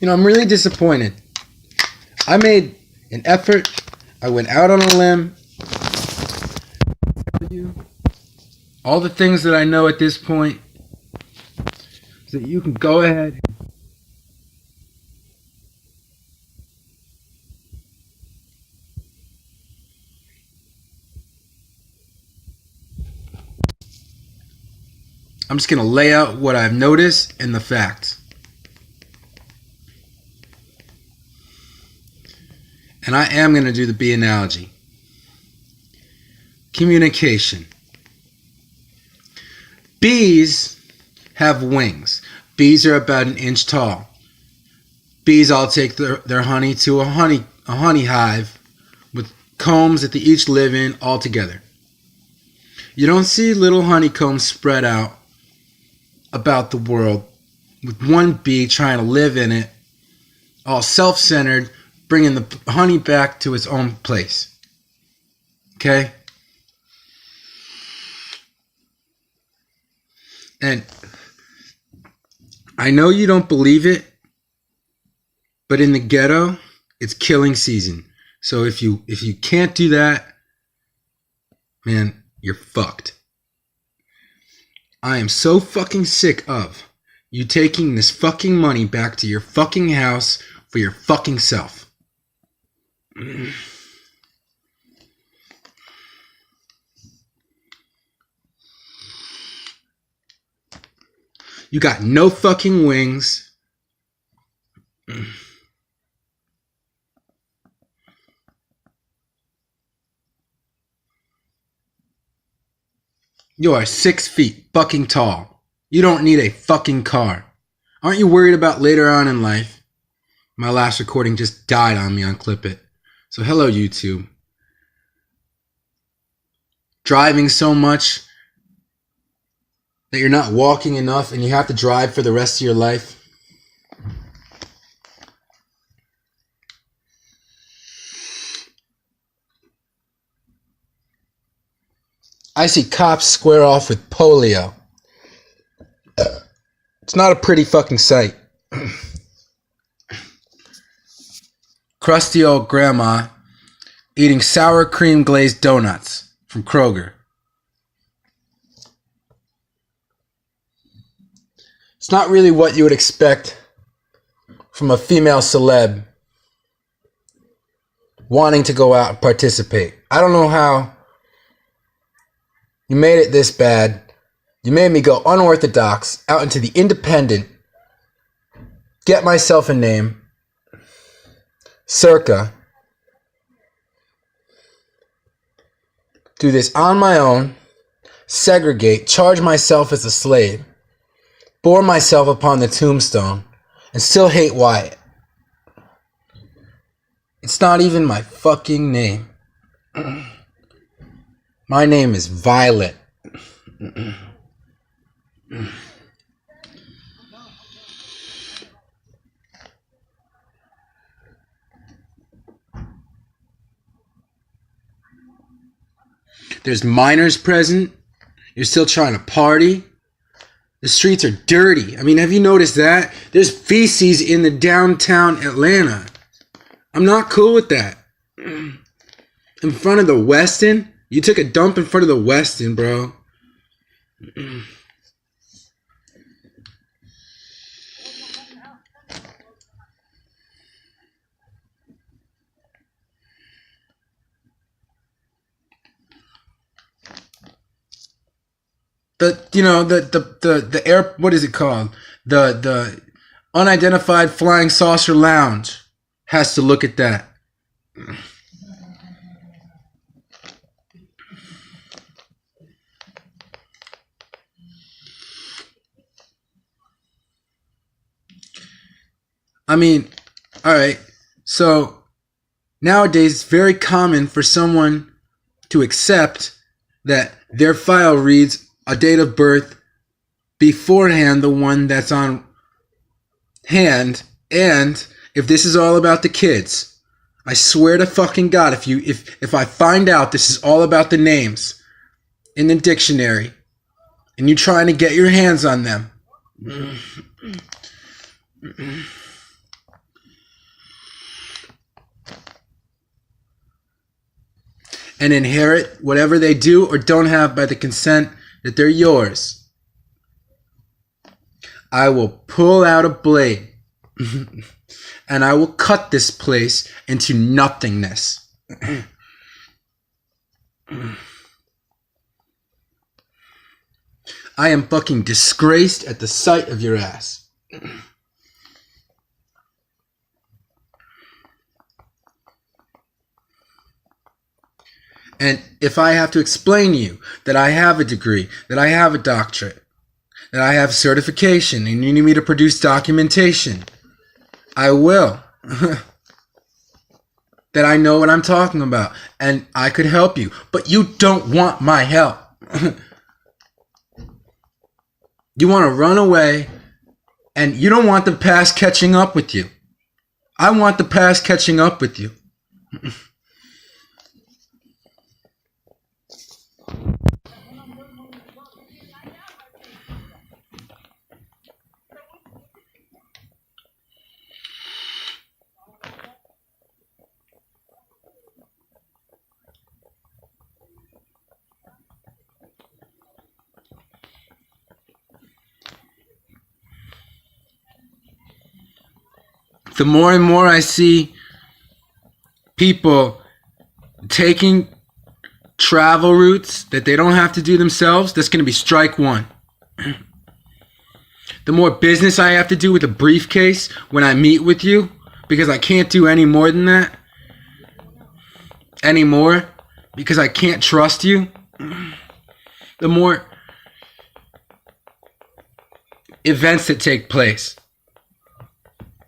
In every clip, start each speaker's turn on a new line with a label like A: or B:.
A: I'm really disappointed. I made an effort. I went out on a limb. All the things that I know at this point, so that you can go ahead. I'm just going to lay out what I've noticed and the facts. And I am going to do the bee analogy. Communication. Bees have wings. Bees are about an inch tall. Bees all take their honey to a honey hive with combs that they each live in all together. You don't see little honeycombs spread out about the world with one bee trying to live in it, all self-centered, bringing the honey back to its own place. Okay? And I know you don't believe it, but in the ghetto, it's killing season. So if you can't do that, man, you're fucked. I am so fucking sick of you taking this fucking money back to your fucking house for your fucking self. You got no fucking wings. You are 6 feet fucking tall. You don't need a fucking car. Aren't you worried about later on in life? My last recording just died on me on Clip It. So hello, YouTube. Driving so much that you're not walking enough and you have to drive for the rest of your life. I see cops square off with polio. It's not a pretty fucking sight. Crusty old grandma eating sour cream glazed donuts from Kroger. It's not really what you would expect from a female celeb wanting to go out and participate. I don't know how you made it this bad. You made me go unorthodox out into the independent, get myself a name, circa, do this on my own, segregate, charge myself as a slave, bore myself upon the tombstone, and still hate Wyatt. It's not even my fucking name. My name is Violet. There's minors present. You're still trying to party. The streets are dirty. I mean, have you noticed that? There's feces in the downtown Atlanta. I'm not cool with that. In front of the Westin? You took a dump in front of the Westin, bro. The air, what is it called? The unidentified flying saucer lounge has to look at that. I mean, all right. So nowadays it's very common for someone to accept that their file reads a date of birth beforehand, the one that's on hand. And if this is all about the kids, I swear to fucking God, if I find out this is all about the names in the dictionary and you're trying to get your hands on them, and inherit whatever they do or don't have by the consent that they're yours, I will pull out a blade and I will cut this place into nothingness. I am fucking disgraced at the sight of your ass. And if I have to explain to you that I have a degree, that I have a doctorate, that I have certification, and you need me to produce documentation, I will. That I know what I'm talking about, and I could help you. But you don't want my help. You want to run away, and you don't want the past catching up with you. I want the past catching up with you. The more and more I see people taking travel routes that they don't have to do themselves, that's going to be strike one. The more business I have to do with a briefcase when I meet with you, because I can't do any more than that anymore, because I can't trust you, the more events that take place.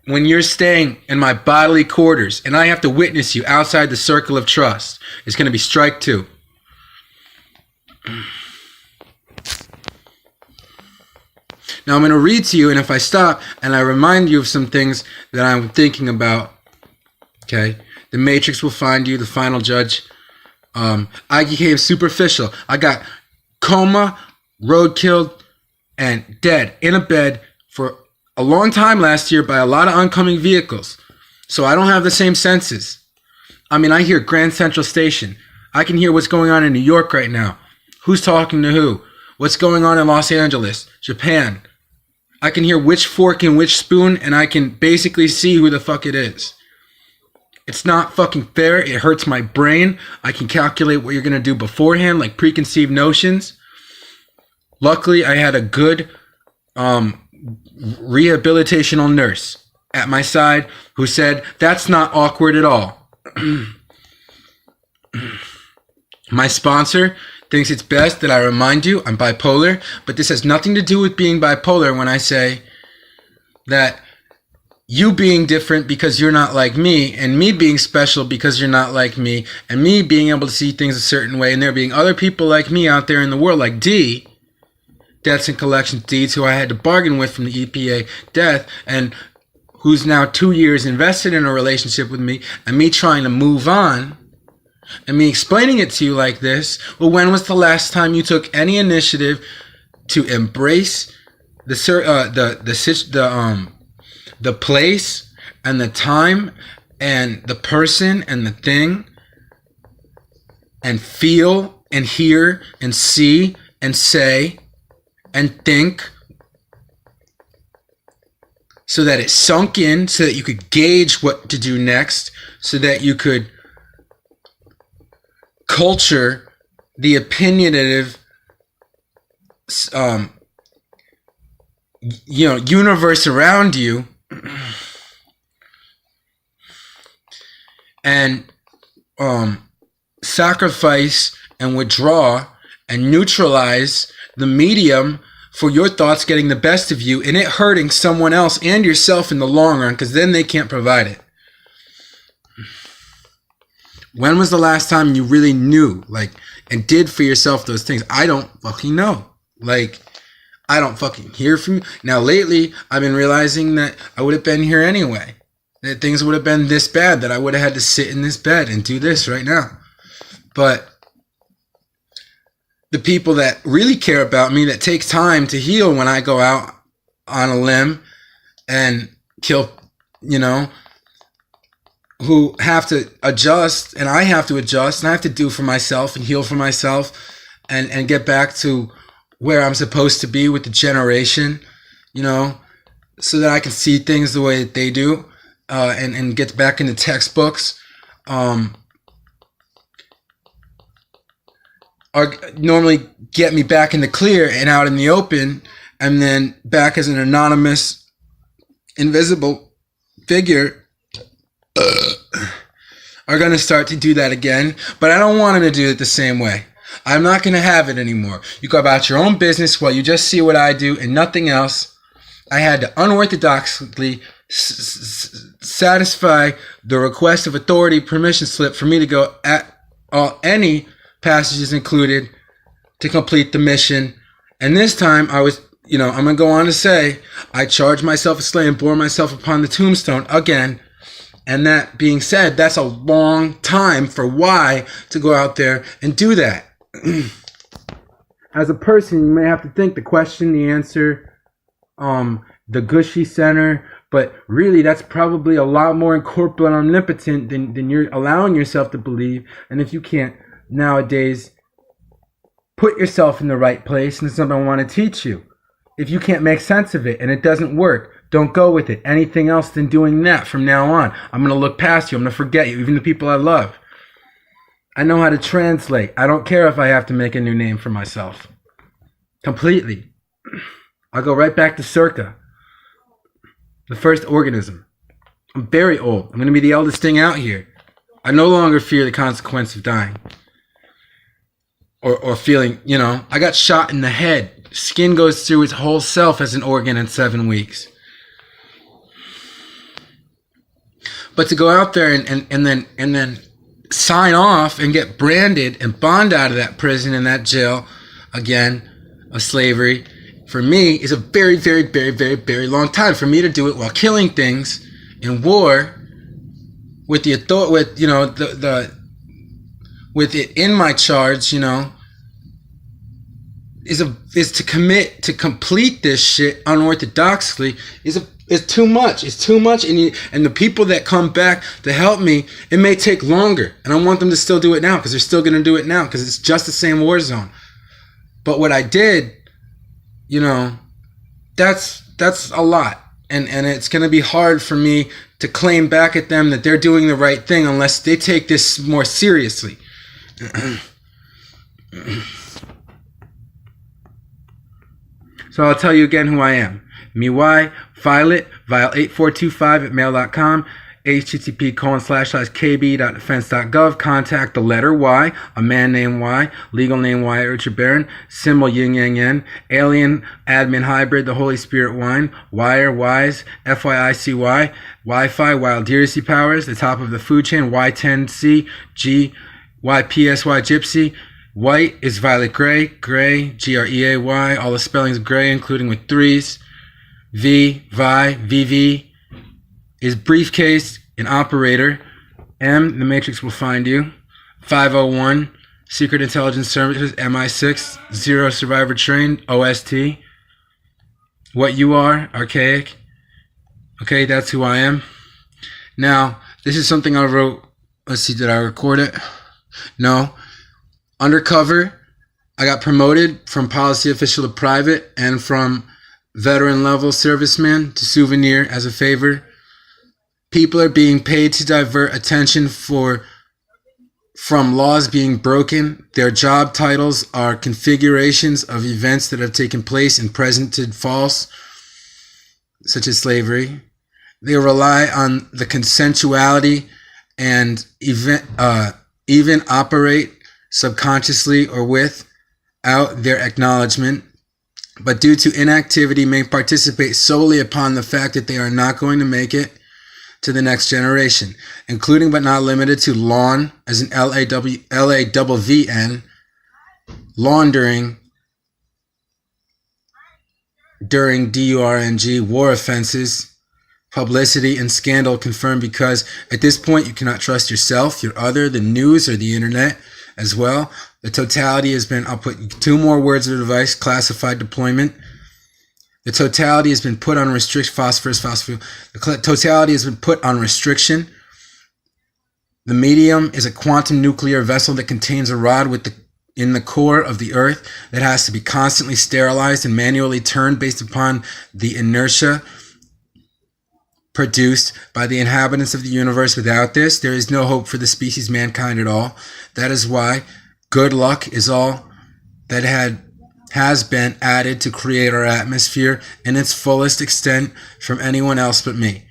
A: When you're staying in my bodily quarters and I have to witness you outside the circle of trust, it's going to be strike two. Now I'm going to read to you, and if I stop and I remind you of some things that I'm thinking about, okay, the Matrix will find you, the final judge. I became superficial. I got coma, roadkilled, and dead in a bed for a long time last year by a lot of oncoming vehicles. So I don't have the same senses. I mean, I hear Grand Central Station. I can hear what's going on in New York right now. Who's talking to who? What's going on in Los Angeles, Japan. I can hear which fork and which spoon, and I can basically see who the fuck it is. It's not fucking fair. It hurts my brain. I can calculate what you're going to do beforehand, like preconceived notions. Luckily, I had a good rehabilitational nurse at my side who said, that's not awkward at all. My sponsor thinks it's best that I remind you I'm bipolar, but this has nothing to do with being bipolar when I say that you being different because you're not like me, and me being special because you're not like me, and me being able to see things a certain way, and there being other people like me out there in the world, like D, Debts and Collections Deeds, who I had to bargain with from the EPA death, and who's now 2 years invested in a relationship with me, and me trying to move on, and me explaining it to you like this. Well, when was the last time you took any initiative to embrace the place and the time and the person and the thing, and feel and hear and see and say and think, so that it sunk in, so that you could gauge what to do next, so that you could culture the opinionative universe around you, and sacrifice and withdraw and neutralize the medium for your thoughts getting the best of you and it hurting someone else and yourself in the long run, because then they can't provide it. When was the last time you really knew, and did for yourself those things? I don't fucking know. I don't fucking hear from you. Now, lately, I've been realizing that I would have been here anyway. That things would have been this bad, that I would have had to sit in this bed and do this right now. But the people that really care about me, that take time to heal when I go out on a limb and kill, who have to adjust, and I have to adjust, and I have to do for myself and heal for myself, and get back to where I'm supposed to be with the generation, so that I can see things the way that they do, and get back into textbooks. Are normally get me back in the clear and out in the open, and then back as an anonymous, invisible figure, are going to start to do that again. But I don't want them to do it the same way. I'm not going to have it anymore. You go about your own business while you just see what I do and nothing else. I had to unorthodoxly satisfy the request of authority permission slip for me to go at any passages included to complete the mission. And this time I was, I'm going to go on to say, I charged myself a slay and bore myself upon the tombstone again. And that being said, that's a long time for why to go out there and do that. As a person, you may have to think the question, the answer, the gushy center, but really that's probably a lot more incorporeal and omnipotent than you're allowing yourself to believe. And if you can't nowadays put yourself in the right place, and it's something I want to teach you. If you can't make sense of it and it doesn't work, don't go with it. Anything else than doing that from now on. I'm going to look past you. I'm going to forget you, even the people I love. I know how to translate. I don't care if I have to make a new name for myself. Completely. I'll go right back to Circa, the first organism. I'm very old. I'm going to be the eldest thing out here. I no longer fear the consequence of dying. Or feeling, I got shot in the head. Skin goes through its whole self as an organ in 7 weeks. But to go out there and then sign off and get branded and bond out of that prison and that jail again of slavery, for me is a very, very, very, very, very long time. For me to do it while killing things in war with the authority, with with it in my charge, is to commit to complete this shit unorthodoxly is too much. It's too much, and the people that come back to help me, it may take longer, and I want them to still do it now because they're still going to do it now because it's just the same war zone. But what I did, that's a lot, and it's going to be hard for me to claim back at them that they're doing the right thing unless they take this more seriously. So I'll tell you again who I am. Me, Violet, Vile8425@mail.com, http://kb.defense.gov, contact the letter Y, a man named Y, legal name Wyatt'Siberia, symbol yin yang yen, alien, admin hybrid, the Holy Spirit wine, wire, wise, FYICY, Wi-Fi, Wyatt'Siberia powers, the top of the food chain, Y10C, G, YPSY gypsy, white is violet gray, Greay, all the spellings gray, including with threes. VV is briefcase, an operator. M, the Matrix will find you. 501, Secret Intelligence Services, MI6, 0 Survivor Train, OST. What you are, archaic. Okay, that's who I am. Now, this is something I wrote. Let's see, did I record it? No. Undercover, I got promoted from policy official to private and from veteran level serviceman to souvenir as a favor. People are being paid to divert attention from laws being broken. Their job titles are configurations of events that have taken place and presented false, such as slavery. They rely on the consensuality and even operate subconsciously or without their acknowledgement, but due to inactivity may participate solely upon the fact that they are not going to make it to the next generation, including but not limited to lawn, as in LAWVN, laundering during DURNG, war offenses, publicity and scandal confirmed, because at this point you cannot trust yourself, your other, the news, or the internet as well. The totality has been, I'll put 2 more words of advice, classified deployment. The totality has been put on restriction, the totality has been put on restriction The medium is a quantum nuclear vessel that contains a rod in the core of the Earth that has to be constantly sterilized and manually turned based upon the inertia produced by the inhabitants of the universe. Without this, there is no hope for the species mankind at all. That is why good luck is all that has been added to create our atmosphere in its fullest extent from anyone else but me.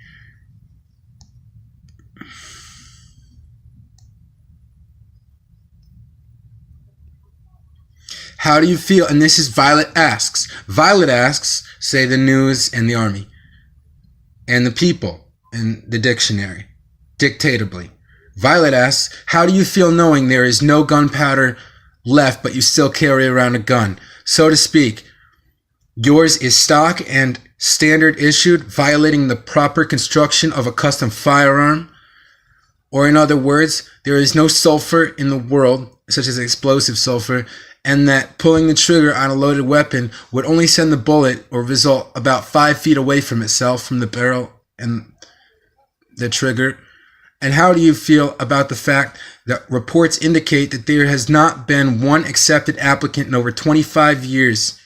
A: How do you feel? And this is Violet asks. Violet asks, say the news and the army and the people in the dictionary, dictatably. Violet asks, how do you feel knowing there is no gunpowder left, but you still carry around a gun? So to speak, yours is stock and standard issued, violating the proper construction of a custom firearm. Or in other words, there is no sulfur in the world, such as explosive sulfur, and that pulling the trigger on a loaded weapon would only send the bullet or result about 5 feet away from itself, from the barrel and the trigger. And how do you feel about the fact that reports indicate that there has not been one accepted applicant in over 25 years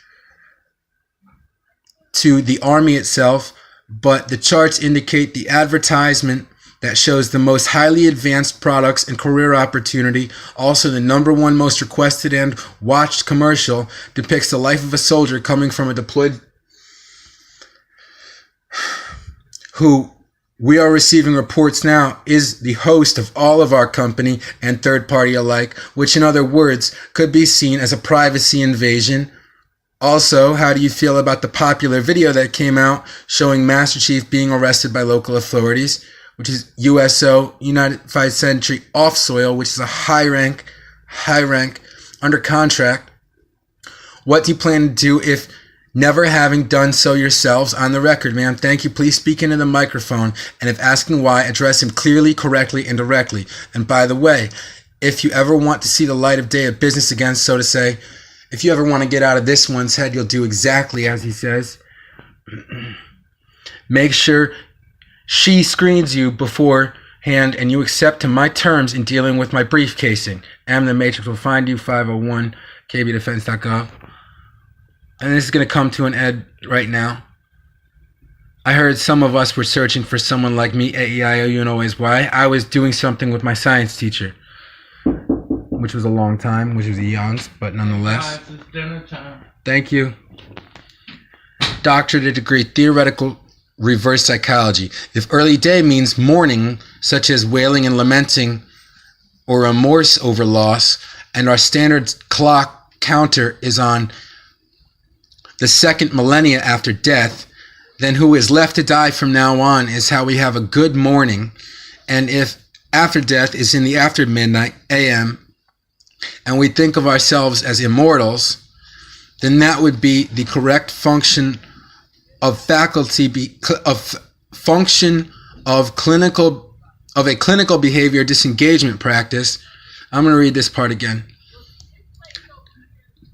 A: to the Army itself, but the charts indicate the advertisement that shows the most highly advanced products and career opportunity, also the #1 most requested and watched commercial, depicts the life of a soldier coming from a deployed who we are receiving reports now is the host of all of our company and third party alike, which in other words could be seen as a privacy invasion. Also, how do you feel about the popular video that came out showing Master Chief being arrested by local authorities, which is USO, Unified Century Off Soil, which is a high rank, under contract? What do you plan to do if never having done so yourselves? On the record, ma'am. Thank you. Please speak into the microphone, and if asking why, address him clearly, correctly, and directly. And by the way, if you ever want to see the light of day of business again, so to say, if you ever want to get out of this one's head, you'll do exactly as he says. Make sure she screens you beforehand and you accept to my terms in dealing with my briefcasing. Am the Matrix will find you, 501 kbdefense.gov. And this is going to come to an end right now. I heard some of us were searching for someone like me, A-E-I-O-U and always why. I was doing something with my science teacher, which was a long time, which was eons, but nonetheless.
B: It's dinner time.
A: Thank you. Doctorate degree, theoretical reverse psychology. If early day means morning, such as wailing and lamenting or remorse over loss, and our standard clock counter is on the second millennia after death, then who is left to die from now on is how we have a good morning. And if after death is in the after midnight AM, and we think of ourselves as immortals, then that would be the correct function of a clinical behavior disengagement practice. I'm going to read this part again.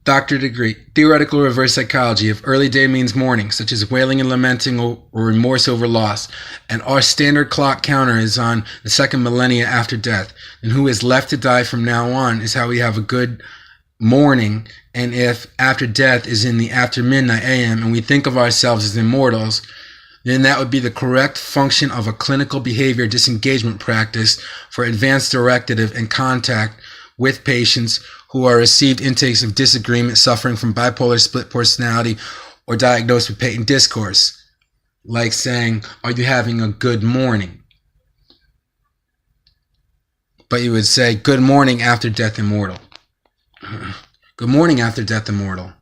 A: Doctorate degree, theoretical reverse psychology. If early day means morning, such as wailing and lamenting or remorse over loss, and our standard clock counter is on the second millennia after death, then who is left to die from now on is how we have a good morning. And if after death is in the after midnight AM and we think of ourselves as immortals, then that would be the correct function of a clinical behavior disengagement practice for advanced directive and contact with patients who are received intakes of disagreement, suffering from bipolar split personality, or diagnosed with patent discourse. Like saying, are you having a good morning? But you would say, good morning after death immortal. Good morning after death immortal.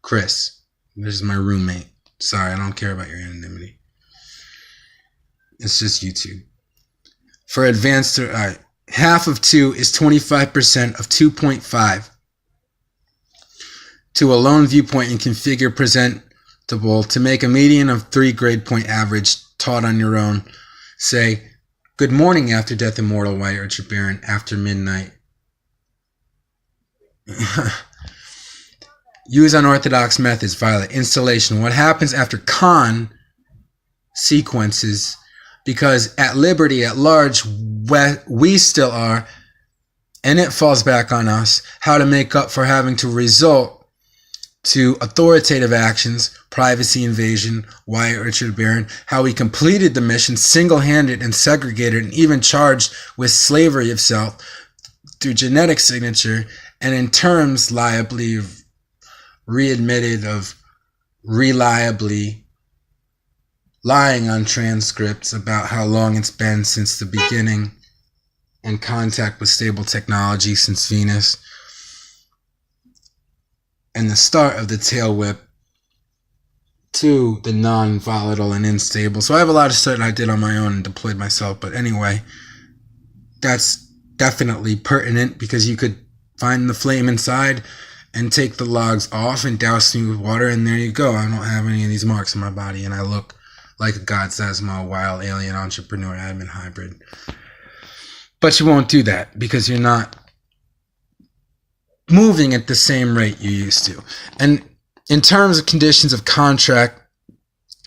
A: Chris. This is my roommate. Sorry, I don't care about your anonymity. It's just YouTube. For advanced, all right. Half of 2 is 25% of 2.5. To a lone viewpoint and configure presentable to make a median of 3 grade point average taught on your own. Say, good morning after death immortal Wyatt'Siberia after midnight. Use unorthodox methods, Violet. Installation. What happens after con sequences? Because at liberty, at large, we still are, and it falls back on us how to make up for having to resort to authoritative actions, privacy invasion, Wyatt'Siberia, how we completed the mission single-handed and segregated and even charged with slavery of self through genetic signature, and in terms liably readmitted of reliably lying on transcripts about how long it's been since the beginning in contact with stable technology since Venus, and the start of the tail whip to the non-volatile and unstable. So I have a lot of stuff I did on my own and deployed myself, but anyway, that's definitely pertinent because you could find the flame inside and take the logs off and douse me with water, and there you go. I don't have any of these marks on my body, and I look like a God Sasmo, wild alien entrepreneur admin hybrid. But you won't do that because you're not moving at the same rate you used to. And in terms of conditions of contract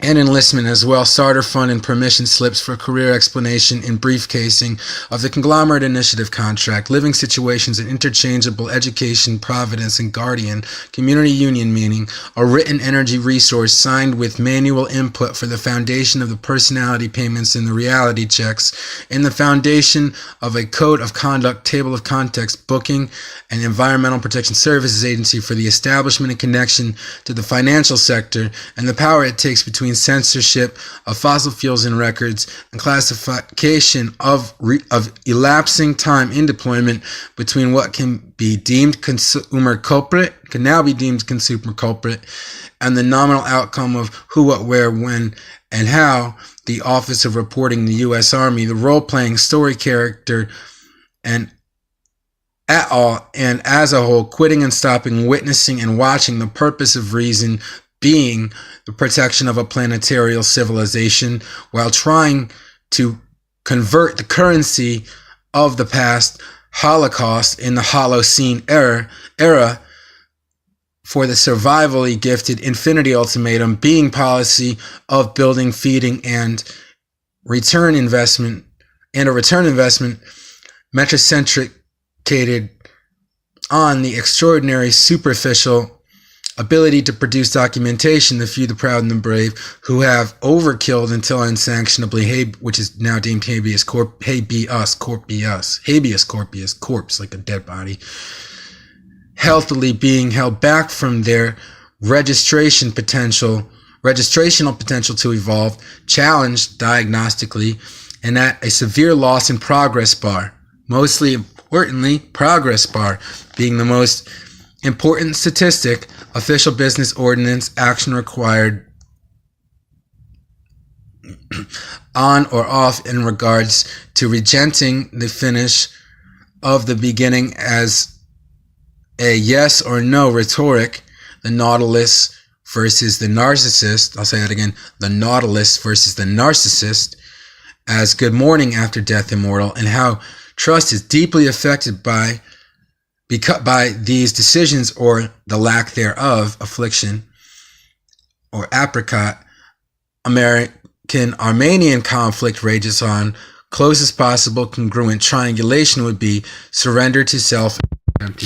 A: and enlistment as well, starter fund and permission slips for career explanation in briefcasing of the conglomerate initiative contract, living situations and interchangeable education, providence, and guardian, community union meaning, a written energy resource signed with manual input for the foundation of the personality payments and the reality checks, in the foundation of a code of conduct, table of context, booking, and environmental protection services agency for the establishment and connection to the financial sector, and the power it takes between censorship of fossil fuels and records and classification of elapsing time in deployment between what can be deemed consumer culprit, can now be deemed consumer culprit, and the nominal outcome of who, what, where, when, and how the Office of Reporting the U.S. Army, the role-playing story character, and at all and as a whole, quitting and stopping, witnessing and watching the purpose of reason being the protection of a planetary civilization while trying to convert the currency of the past Holocaust in the Holocene era for the survivally gifted infinity ultimatum being policy of building, feeding, and return investment, and a return investment metrocentricated on the extraordinary superficial ability to produce documentation, the few, the proud, and the brave, who have overkilled until unsanctionably, which is now deemed habeas corpus, like a dead body, healthily being held back from their registrational potential to evolve, challenged diagnostically, and at a severe loss in progress bar. Mostly importantly, progress bar being the most important statistic, official business ordinance, action required on or off in regards to regenting the finish of the beginning as a yes or no rhetoric, the Nautilus versus the narcissist. I'll say that again, the Nautilus versus the narcissist, as good morning after death immortal, and how trust is deeply affected by these decisions or the lack thereof, affliction or apricot. American-Armenian conflict rages on. Closest possible congruent triangulation would be surrender to self, empty.